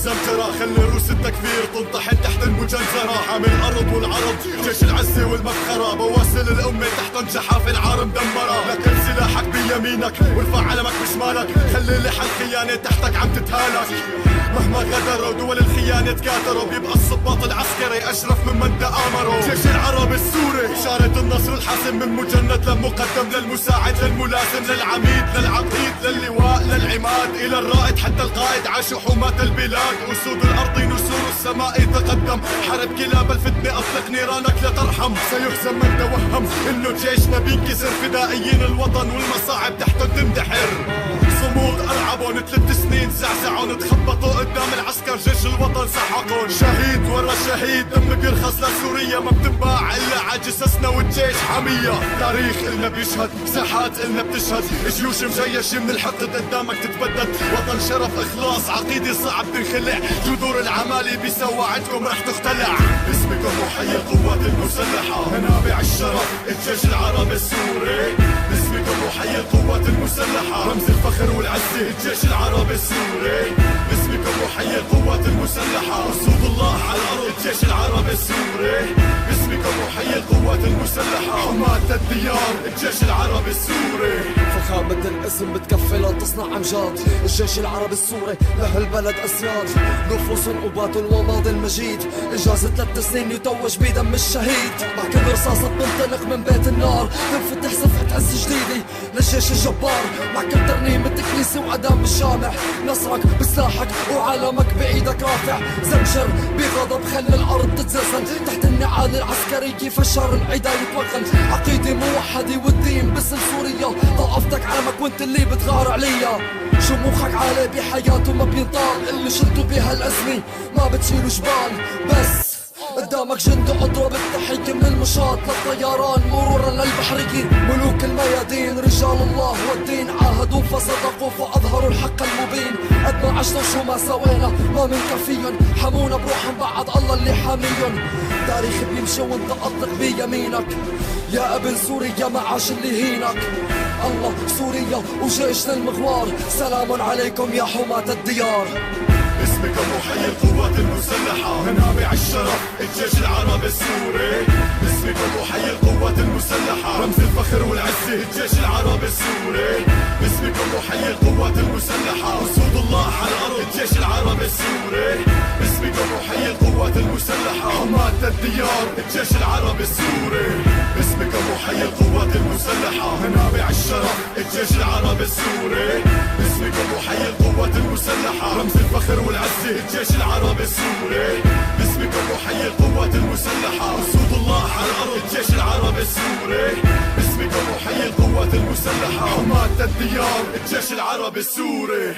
الزمجرة، خلي روس التكفير تنطحن تحت المجنزرة. حامي الأرض والعرب جيش العزة والمفخرة، بواسل الأمة تحت جحافل العار مدمرة. لكن سلاحك بيمينك وارفع علمك بشمالك، خلي لحى الخيانة تحتك عم تتهالك. مهما غدروا دول الخيانة تكاثروا، بيبقى الصباط العسكري أشرف ممن تآمروا. جيش العرب السوري إشارة النصر الحاسم، من مجند للمقدم للمساعد للملازم للعميد للعقيد للواء للعماد إلى الرائد حتى القائد. عاشوا حماة البلاد أسود الأرض نسور السماء تقدم. حرب كلاب الفتنة أطلق نيرانك لا ترحم. سيهزم من توهم إنه جيشنا بينكسر، فدائيين الوطن والمصاعب تحتهم تندحر. صمود ألعبون 3 سنين زعزعون، تخبطوا قدام العسكر جيش الوطن سحقون. شهيد ورا شهيد دم بيرخص لسوريا، ما بتنباع إلا عجسسنا والجيش حمية. تاريخ إلنا بيشهد، ساحات إلنا بتشهد، جيوش مجيشة من الحقد قدامك تتبدد. وطن شرف إخلاص عقيدة صعب تنخلع، جذور العمالي بسوا عندكم رح تختلع. باسمكم وحي القوات المسلحة، منابع الشرف الجيش العربي السوري. باسمكم وحي القوات المسلحة، رمز الفخر والعزة الجيش العربي السوري. باسمكم وحي القوات المسلحة، أسود الله على الأرض الجيش العربي السوري. باسمكم وحي القوات المسلحة، حماة الديار الجيش العربي السوري. فخامة الاسم بتكفي لتصنع أمجاد، الجيش العربي السوري لهالبلد أسياد. نفوس أبات وماضي المجيد، إجازة 3 سنين يتوج بدم الشهيد. مع كل رصاصة تنطلق من بيت النار، تنفتح صفحة عز جديدة للجيش الجبار. مع كل ترنيمة كنيسة وأدام الجامع، نصرك بسلاحك وعالمك بإيدك رافع. زمجر بغضب خلي الأرض تتزلزل تحت النعال العسكرية، فشار العدا يتوغل. عقيدة موحدة والدين باسم سوريا، طائفتك علمك وانت اللي بتغار عليا. شموخك عالي بحياته ما بينطال، اللي شلتوا بها الأزمة ما بتشيلوا جبال. بس قدامك جند اضرب التحية من المشاط للطيران مرورا للبحرية. ملوك الميادين رجال الله والدين، عاهدوا فصدقوا فأظهروا الحق المبين. قد ما عشنا وشو ما سوينا ما منكفيهم، حمونا بروحهم بعد الله اللي حاميهم. تاريخ بيمشي وانت أطلق بيمينك، يا ابن سوريا ما عاش اللي هينك. الله سوريا وجيشنا المغوار، سلام عليكم يا حماة الديار. باسمكم وحي القوات المسلحة، منابع الشرف الجيش العربي السوري. باسمكم وحي القوات المسلحة، رمز الفخر والعزة الجيش العربي السوري. باسمكم وحي القوات المسلحة، أسود الله على الأرض الجيش العربي السوري. باسمكم وحي القوات المسلحة، حماة الديار الجيش العربي السوري. باسمكم وحي القوات المسلحة، منابع الشرف الجيش العربي السوري. باسمكم وحي القوات المسلحة، رمز الفخر والعزة الجيش العربي السوري. باسمكم وحي القوات المسلحة، أسود الله على الأرض الجيش العربي السوري. باسمكم وحي القوات المسلحة، حماة الديار الجيش العربي السوري.